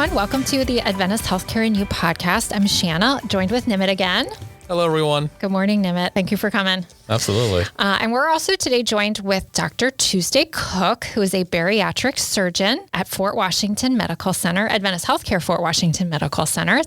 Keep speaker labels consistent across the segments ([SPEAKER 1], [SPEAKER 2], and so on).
[SPEAKER 1] everyone. Welcome to the Adventist Healthcare and You podcast. I'm Shanna, joined with Nimit again.
[SPEAKER 2] Hello, everyone.
[SPEAKER 1] Good morning, Nimit. Thank you for coming.
[SPEAKER 2] Absolutely.
[SPEAKER 1] And we're also today joined with Dr. Tuesday Cook, who is a bariatric surgeon at Fort Washington Medical Center, Adventist Healthcare Fort Washington Medical Center.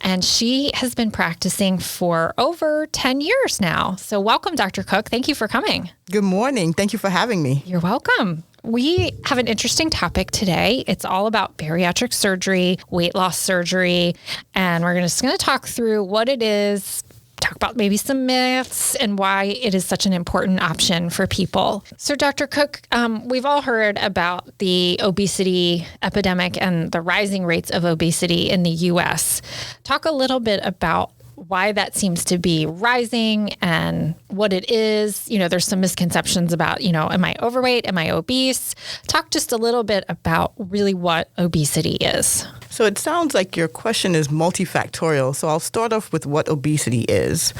[SPEAKER 1] And she has been practicing for over 10 years now. So welcome, Dr. Cook. Thank you for coming.
[SPEAKER 3] Good morning. Thank you for having me.
[SPEAKER 1] You're welcome. We have an interesting topic today. It's all about bariatric surgery, weight loss surgery, and we're just going to talk through what it is, talk about maybe some myths and why it is such an important option for people. So Dr. Cook, we've all heard about the obesity epidemic and the rising rates of obesity in the U.S. Talk a little bit about why that seems to be rising and what it is. You know, there's some misconceptions about, am I overweight? Am I obese? Talk just a little bit about really what obesity is.
[SPEAKER 3] So it sounds like your question is multifactorial. So I'll start off with what obesity is.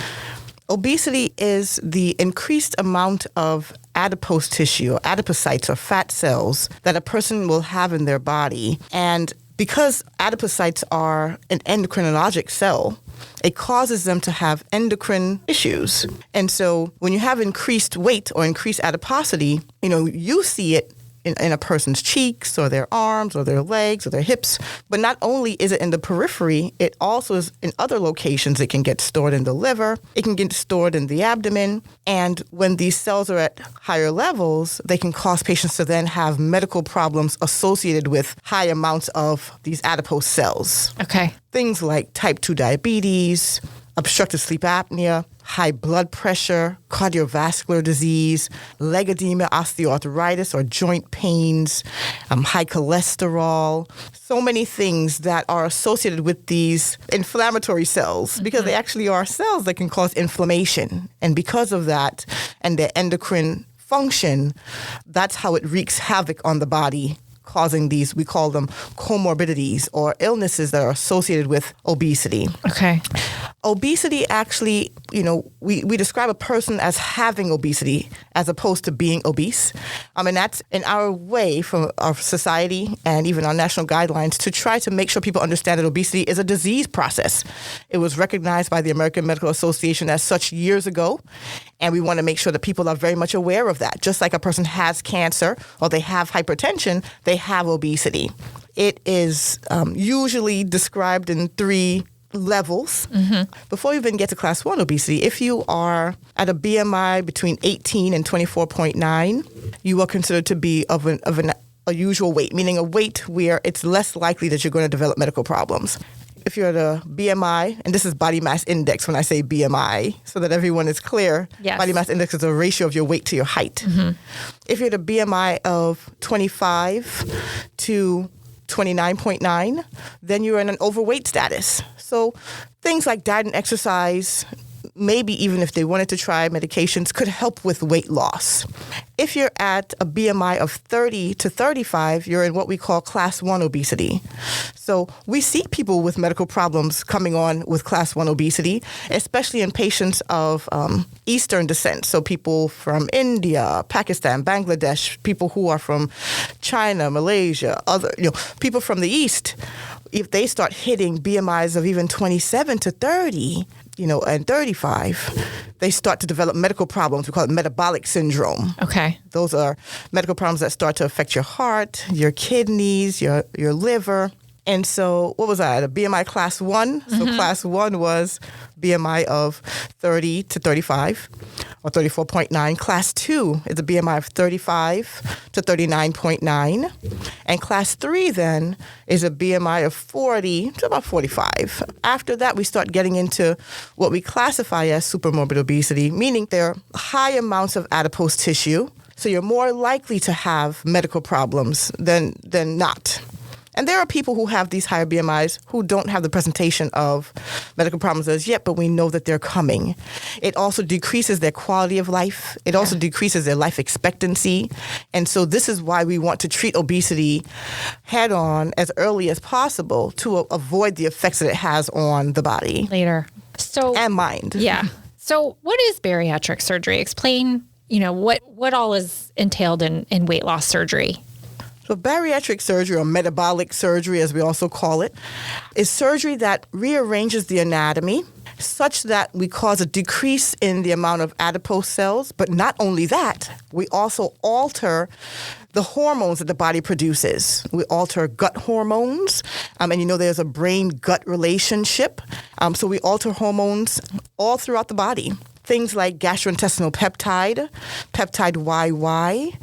[SPEAKER 3] Obesity is the increased amount of adipose tissue, or adipocytes, or fat cells that a person will have in their body. And because adipocytes are an endocrinologic cell, it causes them to have endocrine issues. And so when you have increased weight or increased adiposity, you see it in a person's cheeks or their arms or their legs or their hips. But not only is it in the periphery, it also is in other locations. It can get stored in the liver. It can get stored in the abdomen. And when these cells are at higher levels, they can cause patients to then have medical problems associated with high amounts of these adipose cells.
[SPEAKER 1] Okay.
[SPEAKER 3] Things like type 2 diabetes, obstructive sleep apnea, high blood pressure, cardiovascular disease, leg edema, osteoarthritis or joint pains, high cholesterol, so many things that are associated with these inflammatory cells because they actually are cells that can cause inflammation. And because of that and their endocrine function, that's how it wreaks havoc on the body, causing these, we call them comorbidities or illnesses that are associated with obesity.
[SPEAKER 1] Okay.
[SPEAKER 3] Obesity actually, we describe a person as having obesity as opposed to being obese. And that's in our way from our society and even our national guidelines to try to make sure people understand that obesity is a disease process. It was recognized by the American Medical Association as such years ago. And we want to make sure that people are very much aware of that. Just like a person has cancer or they have hypertension, they have obesity. It is usually described in 3 levels. Mm-hmm. Before we even get to class 1 obesity, if you are at a BMI between 18 and 24.9, you are considered to be of a usual weight, meaning a weight where it's less likely that you're going to develop medical problems. If you're at a BMI, and this is body mass index when I say BMI, so that everyone is clear,
[SPEAKER 1] yes.
[SPEAKER 3] Body mass index is a ratio of your weight to your height. Mm-hmm. If you're at a BMI of 25 to 29.9, then you're in an overweight status. So things like diet and exercise, maybe even if they wanted to try medications, could help with weight loss. If you're at a BMI of 30 to 35, you're in what we call class 1 obesity. So we see people with medical problems coming on with class 1 obesity, especially in patients of Eastern descent. So people from India, Pakistan, Bangladesh, people who are from China, Malaysia, other people from the East. If they start hitting BMIs of even 27 to 30, and 35, they start to develop medical problems. We call it metabolic syndrome.
[SPEAKER 1] Okay.
[SPEAKER 3] Those are medical problems that start to affect your heart, your kidneys, your liver. And so what was I at a BMI class 1? Mm-hmm. So class 1 was BMI of 30 to 35 or 34.9. Class 2 is a BMI of 35 to 39.9. And class 3 then is a BMI of 40 to about 45. After that, we start getting into what we classify as supermorbid obesity, meaning there are high amounts of adipose tissue. So you're more likely to have medical problems than not. And there are people who have these higher BMIs who don't have the presentation of medical problems as yet, but we know that they're coming. It also decreases their quality of life. It also decreases their life expectancy. And so this is why we want to treat obesity head on as early as possible to avoid the effects that it has on the body.
[SPEAKER 1] Later. And
[SPEAKER 3] mind.
[SPEAKER 1] Yeah. So what is bariatric surgery? Explain, what all is entailed in weight loss surgery.
[SPEAKER 3] So bariatric surgery, or metabolic surgery as we also call it, is surgery that rearranges the anatomy such that we cause a decrease in the amount of adipose cells. But not only that, we also alter the hormones that the body produces. We alter gut hormones, and there's a brain-gut relationship. So we alter hormones all throughout the body. Things like gastrointestinal peptide, peptide YY,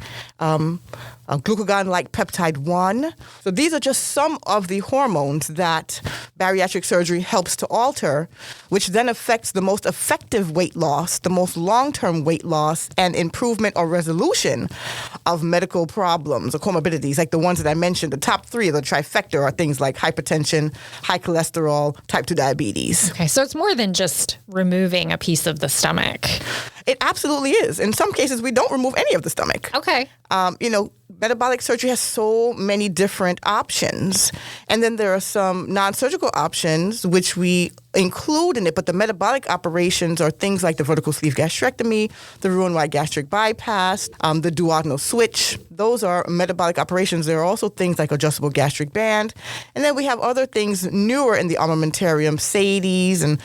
[SPEAKER 3] glucagon-like peptide 1. So these are just some of the hormones that bariatric surgery helps to alter, which then affects the most effective weight loss, the most long-term weight loss, and improvement or resolution of medical problems or comorbidities, like the ones that I mentioned. The top three of the trifecta are things like hypertension, high cholesterol, type 2 diabetes.
[SPEAKER 1] Okay, so it's more than just removing a piece of the stomach.
[SPEAKER 3] It absolutely is. In some cases, we don't remove any of the stomach.
[SPEAKER 1] Okay.
[SPEAKER 3] Metabolic surgery has so many different options. And then there are some non-surgical options, which we include in it. But the metabolic operations are things like the vertical sleeve gastrectomy, the Roux-en-Y gastric bypass, the duodenal switch. Those are metabolic operations. There are also things like adjustable gastric band. And then we have other things newer in the armamentarium, SADIs and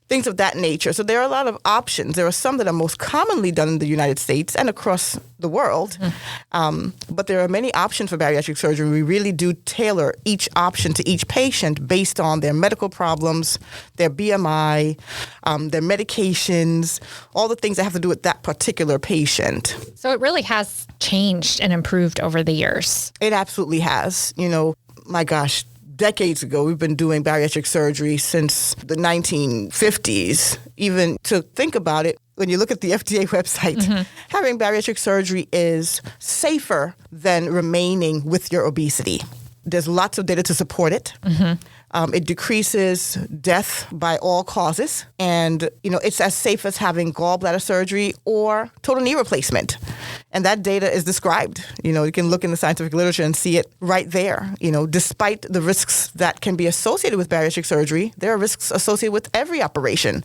[SPEAKER 3] things of that nature. So there are a lot of options. There are some that are most commonly done in the United States and across the world. But there are many options for bariatric surgery. We really do tailor each option to each patient based on their medical problems, their BMI, their medications, all the things that have to do with that particular patient.
[SPEAKER 1] So it really has changed and improved over the years.
[SPEAKER 3] It absolutely has. My gosh, decades ago, we've been doing bariatric surgery since the 1950s. Even to think about it, when you look at the FDA website, having bariatric surgery is safer than remaining with your obesity. There's lots of data to support it. It decreases death by all causes. And, it's as safe as having gallbladder surgery or total knee replacement. And that data is described. You can look in the scientific literature and see it right there. Despite the risks that can be associated with bariatric surgery, there are risks associated with every operation.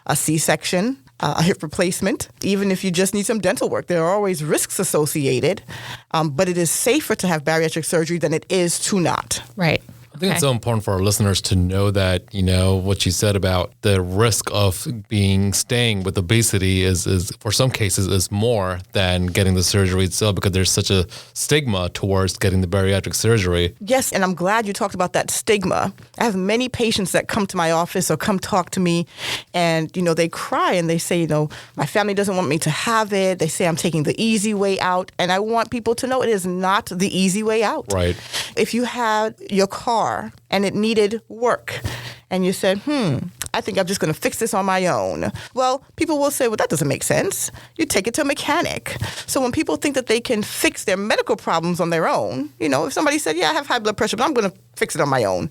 [SPEAKER 3] A C-section, a hip replacement, even if you just need some dental work, there are always risks associated. But it is safer to have bariatric surgery than it is to not.
[SPEAKER 1] Right.
[SPEAKER 2] I think it's so important for our listeners to know that, what you said about the risk of staying with obesity is for some cases is more than getting the surgery itself, because there's such a stigma towards getting the bariatric surgery.
[SPEAKER 3] Yes, and I'm glad you talked about that stigma. I have many patients that come to my office or come talk to me and, they cry and they say, my family doesn't want me to have it. They say I'm taking the easy way out. And I want people to know it is not the easy way out.
[SPEAKER 2] Right.
[SPEAKER 3] If you had your car and it needed work, and you said, I think I'm just going to fix this on my own. Well, people will say, well, that doesn't make sense. You take it to a mechanic. So when people think that they can fix their medical problems on their own, if somebody said, yeah, I have high blood pressure, but I'm going to fix it on my own,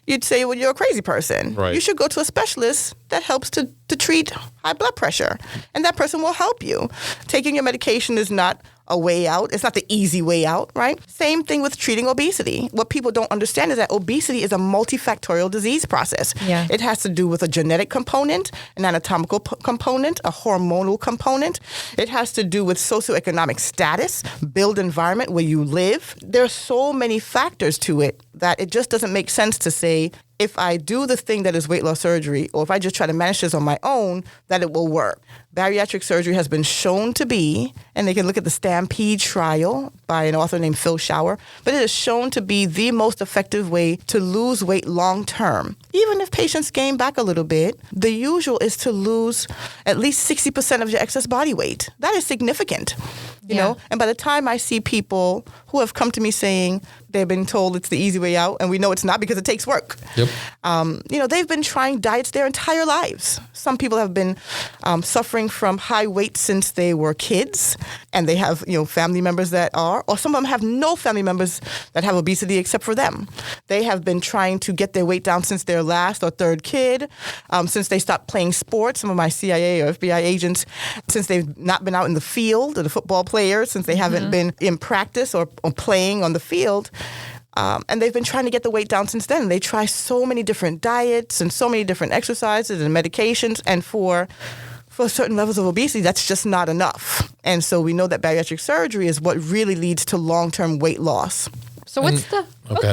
[SPEAKER 3] you'd say, well, you're a crazy person.
[SPEAKER 2] Right.
[SPEAKER 3] You should go to a specialist that helps to treat high blood pressure, and that person will help you. Taking your medication is not a way out. It's not the easy way out, right? Same thing with treating obesity. What people don't understand is that obesity is a multifactorial disease process.
[SPEAKER 1] Yeah.
[SPEAKER 3] It has to do with a genetic component, an anatomical component, a hormonal component. It has to do with socioeconomic status, build environment where you live. There are so many factors to it that it just doesn't make sense to say, if I do the thing that is weight loss surgery, or if I just try to manage this on my own, that it will work. Bariatric surgery has been shown to be, and they can look at the Stampede trial by an author named Phil Schauer, but it is shown to be the most effective way to lose weight long term. Even if patients gain back a little bit, the usual is to lose at least 60% of your excess body weight. That is significant. You know, and by the time I see people who have come to me saying they've been told it's the easy way out, and we know it's not because it takes work.
[SPEAKER 2] Yep.
[SPEAKER 3] They've been trying diets their entire lives. Some people have been suffering from high weight since they were kids, and they have, family members that are, or some of them have no family members that have obesity except for them. They have been trying to get their weight down since their last or third kid, since they stopped playing sports. Some of my CIA or FBI agents, since they've not been out in the field, or the football players, since they haven't been in practice or playing on the field. And they've been trying to get the weight down since then. They try so many different diets and so many different exercises and medications. And for for certain levels of obesity, that's just not enough. And so we know that bariatric surgery is what really leads to long-term weight loss.
[SPEAKER 1] So what's the...
[SPEAKER 2] Okay.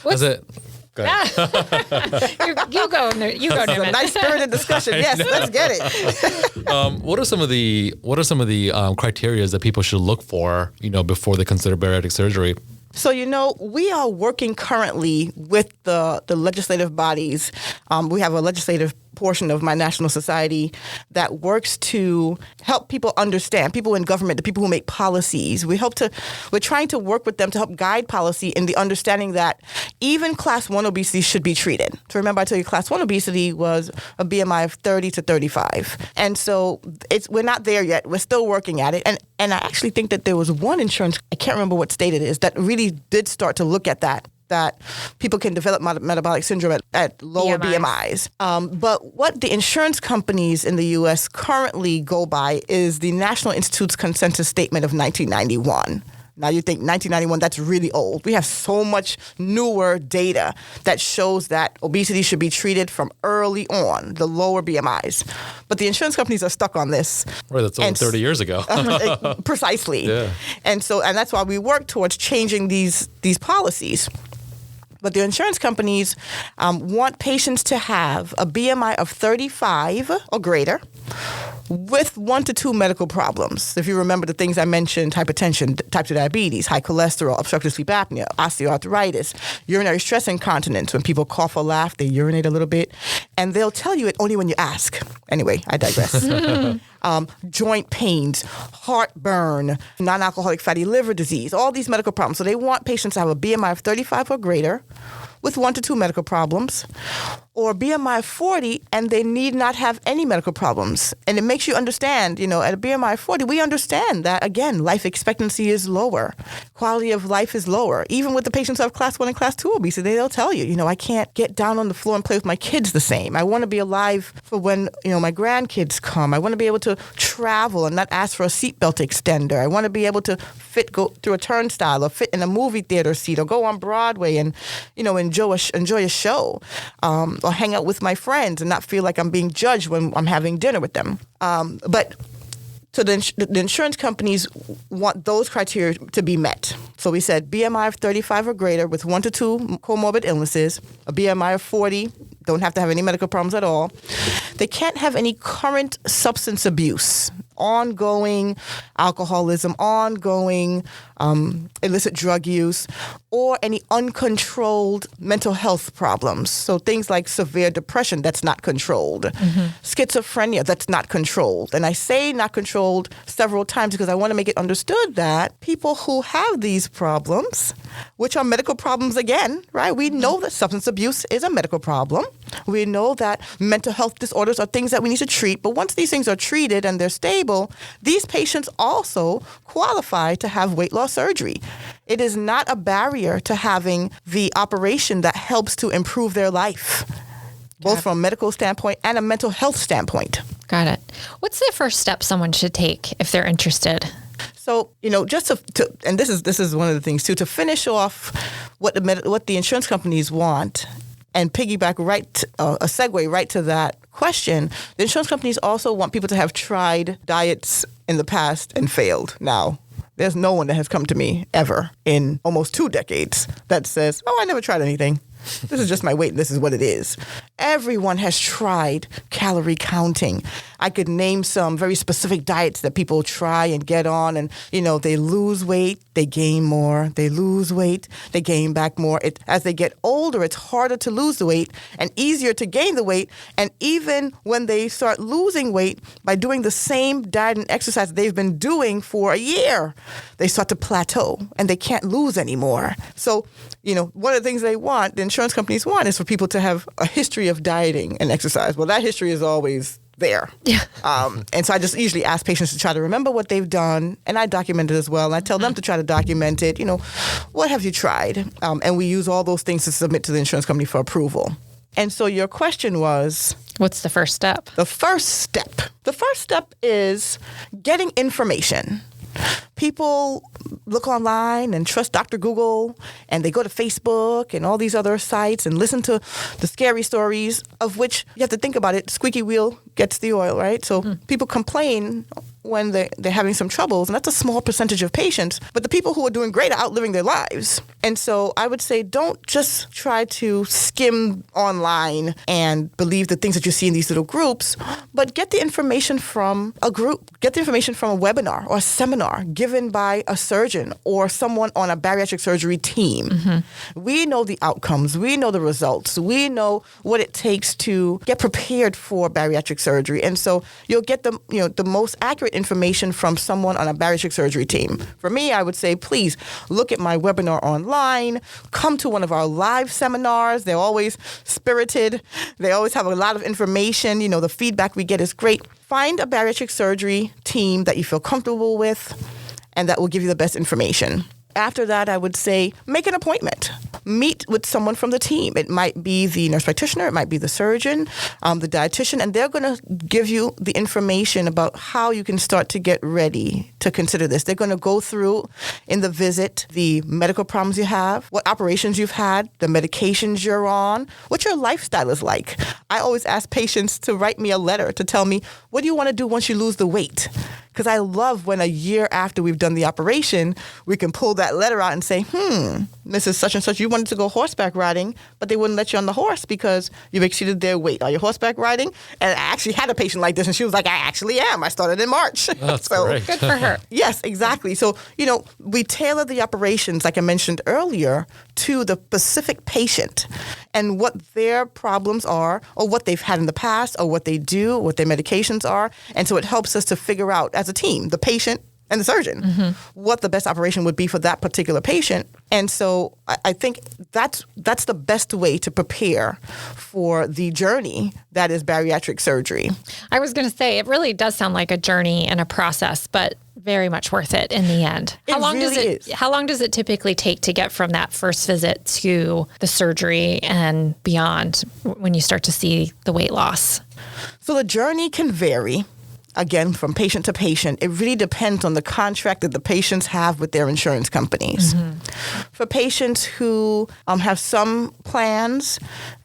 [SPEAKER 1] What's
[SPEAKER 2] That's it. Go ahead.
[SPEAKER 1] you go,
[SPEAKER 3] It's a
[SPEAKER 1] Newman.
[SPEAKER 3] nice spirited discussion. Yes, let's get it.
[SPEAKER 2] What are some of the criteria that people should look for, before they consider bariatric surgery?
[SPEAKER 3] So, we are working currently with the legislative bodies. We have a legislative portion of my national society that works to help people understand, people in government, the people who make policies. We're trying to work with them to help guide policy in the understanding that even class 1 obesity should be treated. So remember, I told you class 1 obesity was a BMI of 30 to 35. And so we're not there yet. We're still working at it. And I actually think that there was one insurance, I can't remember what state it is, that really did start to look at that people can develop metabolic syndrome at lower BMIs. But what the insurance companies in the U.S. currently go by is the National Institute's consensus statement of 1991. Now you think 1991, that's really old. We have so much newer data that shows that obesity should be treated from early on, the lower BMIs. But the insurance companies are stuck on this.
[SPEAKER 2] Right, that's over 30 years ago.
[SPEAKER 3] Precisely.
[SPEAKER 2] Yeah.
[SPEAKER 3] And that's why we work towards changing these policies. But the insurance companies want patients to have a BMI of 35 or greater with 1 to 2 medical problems. If you remember the things I mentioned, hypertension, type 2 diabetes, high cholesterol, obstructive sleep apnea, osteoarthritis, urinary stress incontinence. When people cough or laugh, they urinate a little bit. And they'll tell you it only when you ask. Anyway, I digress. Joint pains, heartburn, non-alcoholic fatty liver disease, all these medical problems. So they want patients to have a BMI of 35 or greater with 1 to 2 medical problems, or BMI of 40 and they need not have any medical problems. And it makes you understand, at a BMI of 40, we understand that, again, life expectancy is lower. Quality of life is lower. Even with the patients who have class 1 and class 2 obesity, they'll tell you, I can't get down on the floor and play with my kids the same. I want to be alive for when, my grandkids come. I want to be able to travel and not ask for a seatbelt extender. I want to be able to go through a turnstile or fit in a movie theater seat or go on Broadway and, enjoy a show. Or hang out with my friends and not feel like I'm being judged when I'm having dinner with them. So the insurance companies want those criteria to be met. So we said BMI of 35 or greater with 1 to 2 comorbid illnesses, a BMI of 40, don't have to have any medical problems at all. They can't have any current substance abuse, ongoing alcoholism, ongoing illicit drug use, or any uncontrolled mental health problems. So things like severe depression that's not controlled, schizophrenia that's not controlled. And I say not controlled several times because I want to make it understood that people who have these problems, which are medical problems again, right? We know that substance abuse is a medical problem. We know that mental health disorders are things that we need to treat. But once these things are treated and they're stable, these patients also qualify to have weight loss surgery. It is not a barrier to having the operation that helps to improve their life, both from a medical standpoint and a mental health standpoint.
[SPEAKER 1] Got it. What's the first step someone should take if they're interested?
[SPEAKER 3] So, just to and this is one of the things too, to finish off what the insurance companies want and piggyback a segue right to that question, the insurance companies also want people to have tried diets in the past and failed. Now, there's no one that has come to me ever in almost 2 decades that says, I never tried anything. This is just my weight and this is what it is. Everyone has tried calorie counting. I could name some very specific diets that people try and get on and, they lose weight, they gain more. They lose weight, they gain back more. As they get older, it's harder to lose the weight and easier to gain the weight. And even when they start losing weight by doing the same diet and exercise they've been doing for a year, they start to plateau and they can't lose anymore. So, one of the things the insurance companies want is for people to have a history of dieting and exercise. Well, that history is always there.
[SPEAKER 1] Yeah.
[SPEAKER 3] And so I just usually ask patients to try to remember what they've done, and I document it as well. And I tell them to try to document it. What have you tried? And we use all those things to submit to the insurance company for approval. And so your question was,
[SPEAKER 1] what's the first step?
[SPEAKER 3] The first step is getting information. People look online and trust Dr. Google, and they go to Facebook and all these other sites and listen to the scary stories, of which you have to think about it. Squeaky wheel gets the oil, right? So people complain when they're having some troubles, and that's a small percentage of patients. But the people who are doing great are outliving their lives. And so I would say don't just try to skim online and believe the things that you see in these little groups, but get the information from a group. Get the information from a webinar or a seminar given by a surgeon or someone on a bariatric surgery team. We know the outcomes. We know the results. We know what it takes to get prepared for bariatric surgery. And so you'll get the most accurate information from someone on a bariatric surgery team. For me, I would say, please look at my webinar online. Come to one of our live seminars. They're always spirited. They always have a lot of information. The feedback we get is great. Find a bariatric surgery team that you feel comfortable with and that will give you the best information. After that, I would say make an appointment. Meet with someone from the team. It might be the nurse practitioner, it might be the surgeon, the dietitian, and they're going to give you the information about how you can start to get ready to consider this. They're going to go through in the visit the medical problems you have, what operations you've had, the medications you're on, what your lifestyle is like. I always ask patients to write me a letter to tell me, what do you want to do once you lose the weight? Because I love when a year after we've done the operation, we can pull that letter out and say, Mrs. Such and Such, you wanted to go horseback riding, but they wouldn't let you on the horse because you've exceeded their weight. Are you horseback riding? And I actually had a patient like this, and she was like, I actually am. I started in March.
[SPEAKER 2] That's
[SPEAKER 3] so
[SPEAKER 2] great.
[SPEAKER 1] Good for her.
[SPEAKER 3] Yes, exactly. So, we tailor the operations, like I mentioned earlier, to the specific patient and what their problems are or what they've had in the past or what they do, what their medications are. And so it helps us to figure out as a team, the patient and the surgeon, what the best operation would be for that particular patient. And so I think that's the best way to prepare for the journey that is bariatric surgery.
[SPEAKER 1] I was going to say, it really does sound like a journey and a process, but very much worth it in the end. How long does it typically take to get from that first visit to the surgery and beyond when you start to see the weight loss?
[SPEAKER 3] So the journey can vary. Again, from patient to patient, it really depends on the contract that the patients have with their insurance companies. For patients who have some plans,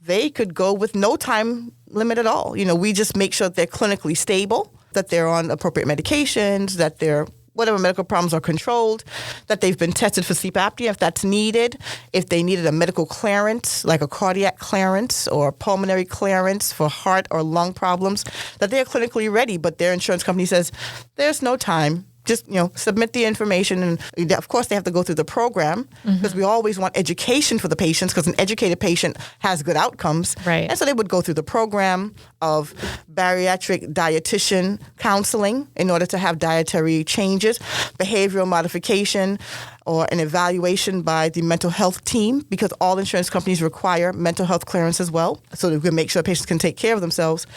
[SPEAKER 3] they could go with no time limit at all. We just make sure that they're clinically stable, that they're on appropriate medications, that they're whatever medical problems are controlled, that they've been tested for sleep apnea if that's needed, if they needed a medical clearance, like a cardiac clearance or pulmonary clearance for heart or lung problems, that they're clinically ready, but their insurance company says, there's no time. Just, submit the information. And of course, they have to go through the program because we always want education for the patients because an educated patient has good outcomes.
[SPEAKER 1] Right.
[SPEAKER 3] And so they would go through the program of bariatric dietitian counseling in order to have dietary changes, behavioral modification, or an evaluation by the mental health team because all insurance companies require mental health clearance as well so that we can make sure patients can take care of themselves.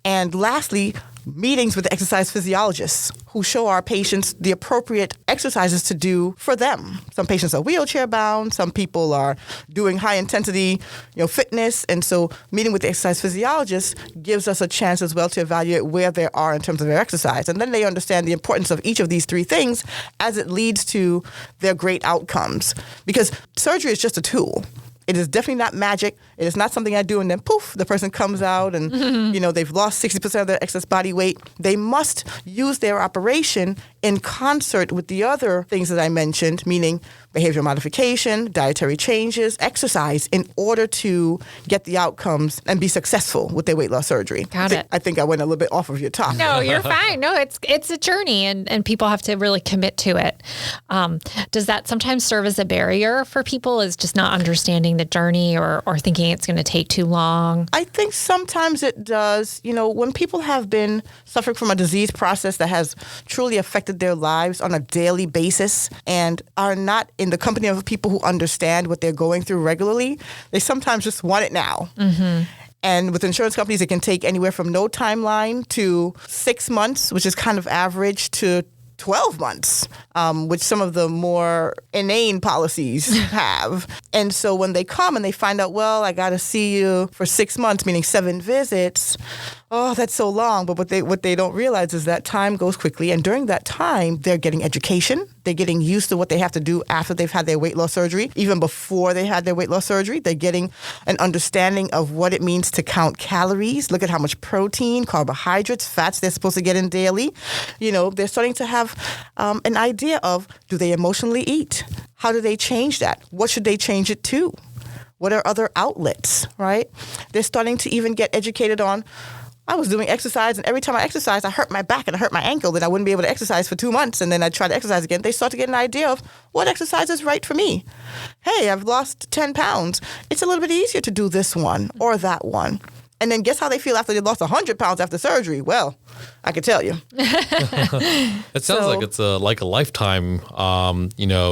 [SPEAKER 3] And lastly, meetings with the exercise physiologists who show our patients the appropriate exercises to do for them. Some patients are wheelchair bound. Some people are doing high intensity, fitness. And so meeting with the exercise physiologist gives us a chance as well to evaluate where they are in terms of their exercise. And then they understand the importance of each of these three things as it leads to their great outcomes. Because surgery is just a tool. It is definitely not magic. It is not something I do and then poof, the person comes out and, they've lost 60% of their excess body weight. They must use their operation in concert with the other things that I mentioned, meaning behavioral modification, dietary changes, exercise, in order to get the outcomes and be successful with their weight loss surgery.
[SPEAKER 1] Got it.
[SPEAKER 3] I think I went a little bit off of your topic.
[SPEAKER 1] No, you're fine. No, it's a journey and people have to really commit to it. Does that sometimes serve as a barrier for people, is just not understanding the journey or thinking it's going to take too long?
[SPEAKER 3] I think sometimes it does. When people have been suffering from a disease process that has truly affected their lives on a daily basis and are not in the company of people who understand what they're going through regularly, they sometimes just want it now. And with insurance companies, it can take anywhere from no timeline to 6 months, which is kind of average, to 12 months, which some of the more inane policies have. And so when they come and they find out, well, I got to see you for 6 months, meaning 7 visits, oh, that's so long. But what they don't realize is that time goes quickly. And during that time, they're getting education. They're getting used to what they have to do after they've had their weight loss surgery. Even before they had their weight loss surgery, they're getting an understanding of what it means to count calories. Look at how much protein, carbohydrates, fats they're supposed to get in daily. They're starting to have an idea of, do they emotionally eat? How do they change that? What should they change it to? What are other outlets, right? They're starting to even get educated on, I was doing exercise, and every time I exercised, I hurt my back and I hurt my ankle, then I wouldn't be able to exercise for 2 months, and then I'd try to exercise again. They start to get an idea of what exercise is right for me. Hey, I've lost 10 pounds. It's a little bit easier to do this one or that one. And then guess how they feel after they lost 100 pounds after surgery? Well, I can tell you.
[SPEAKER 2] It sounds like it's a lifetime,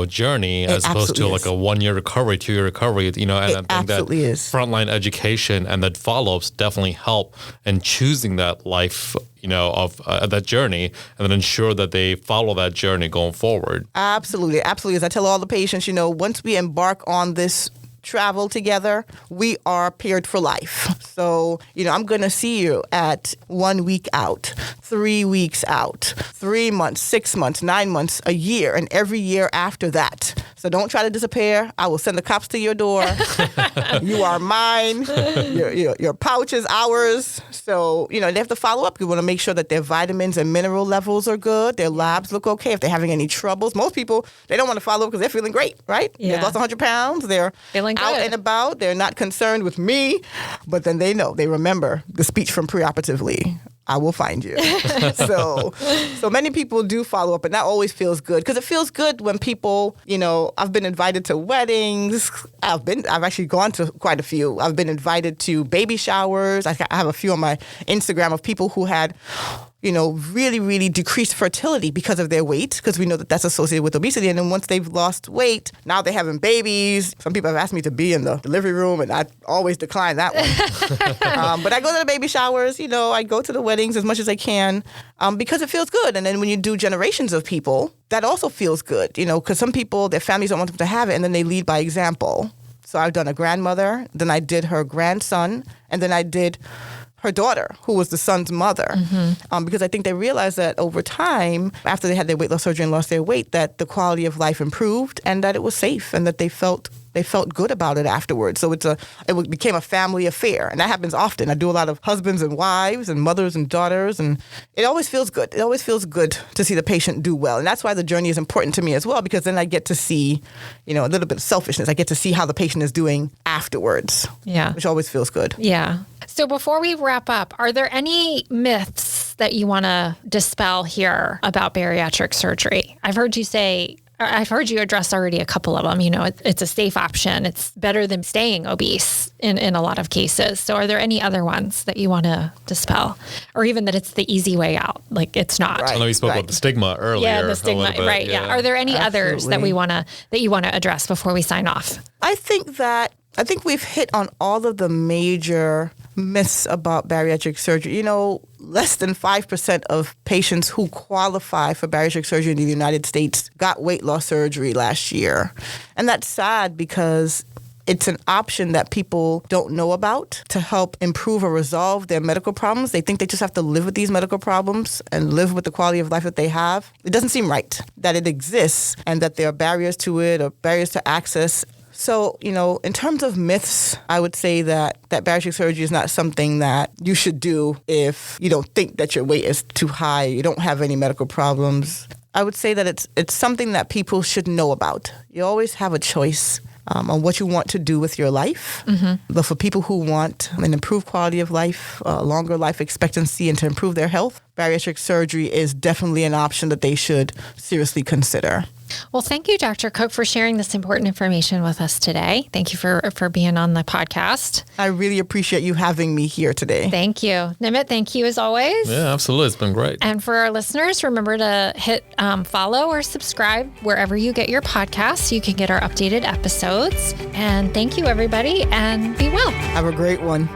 [SPEAKER 2] journey as opposed to like a 1 year recovery, 2 year recovery. And I think that
[SPEAKER 3] is.
[SPEAKER 2] frontline education and that follow-ups definitely help in choosing that life, of that journey, and then ensure that they follow that journey going forward.
[SPEAKER 3] Absolutely, absolutely. As I tell all the patients, once we embark on this travel together, we are paired for life. So, I'm going to see you at 1 week out, 3 weeks out, 3 months, 6 months, 9 months, a year, and every year after that. So don't try to disappear. I will send the cops to your door. You are mine. Your pouch is ours. So, they have to follow up. We want to make sure that their vitamins and mineral levels are good. Their labs look okay. If they're having any troubles, most people, they don't want to follow up because they're feeling great, right?
[SPEAKER 1] Yeah.
[SPEAKER 3] They've lost 100 pounds. They're
[SPEAKER 1] feeling
[SPEAKER 3] out
[SPEAKER 1] good
[SPEAKER 3] and about. They're not concerned with me, but then they know, they remember the speech from preoperatively. I will find you. So many people do follow up, and that always feels good because it feels good when people, I've been invited to weddings. I've actually gone to quite a few. I've been invited to baby showers. I have a few on my Instagram of people who had, really, really decreased fertility because of their weight, because we know that that's associated with obesity. And then once they've lost weight, now they're having babies. Some people have asked me to be in the delivery room, and I always decline that one. But I go to the baby showers, I go to the weddings as much as I can because it feels good. And then when you do generations of people, that also feels good, because some people, their families don't want them to have it, and then they lead by example. So I've done a grandmother, then I did her grandson, and then I did her daughter, who was the son's mother, because I think they realized that over time, after they had their weight loss surgery and lost their weight, that the quality of life improved and that it was safe and that they felt good about it afterwards. So it became a family affair, and that happens often. I do a lot of husbands and wives and mothers and daughters, and it always feels good. It always feels good to see the patient do well, and that's why the journey is important to me as well, because then I get to see, a little bit of selfishness. I get to see how the patient is doing afterwards, which always feels good.
[SPEAKER 1] Yeah. So before we wrap up, are there any myths that you want to dispel here about bariatric surgery? I've heard you address already a couple of them. It's a safe option. It's better than staying obese in a lot of cases. So are there any other ones that you want to dispel? Or even that it's the easy way out? Like it's not.
[SPEAKER 2] I know you spoke about the stigma earlier.
[SPEAKER 1] Yeah, the stigma. Right. Yeah. Are there any others that you want to address before we sign off?
[SPEAKER 3] I think we've hit on all of the major myths about bariatric surgery. Less than 5% of patients who qualify for bariatric surgery in the United States got weight loss surgery last year. And that's sad because it's an option that people don't know about to help improve or resolve their medical problems. They think they just have to live with these medical problems and live with the quality of life that they have. It doesn't seem right that it exists and that there are barriers to it or barriers to access. So, in terms of myths, I would say that bariatric surgery is not something that you should do if you don't think that your weight is too high, you don't have any medical problems. I would say that it's something that people should know about. You always have a choice on what you want to do with your life. But for people who want an improved quality of life, longer life expectancy, and to improve their health, bariatric surgery is definitely an option that they should seriously consider.
[SPEAKER 1] Well, thank you, Dr. Cook, for sharing this important information with us today. Thank you for being on the podcast.
[SPEAKER 3] I really appreciate you having me here today.
[SPEAKER 1] Thank you. Nimit, thank you as always.
[SPEAKER 2] Yeah, absolutely. It's been great.
[SPEAKER 1] And for our listeners, remember to hit follow or subscribe wherever you get your podcasts. You can get our updated episodes. And thank you, everybody, and be well.
[SPEAKER 3] Have a great one.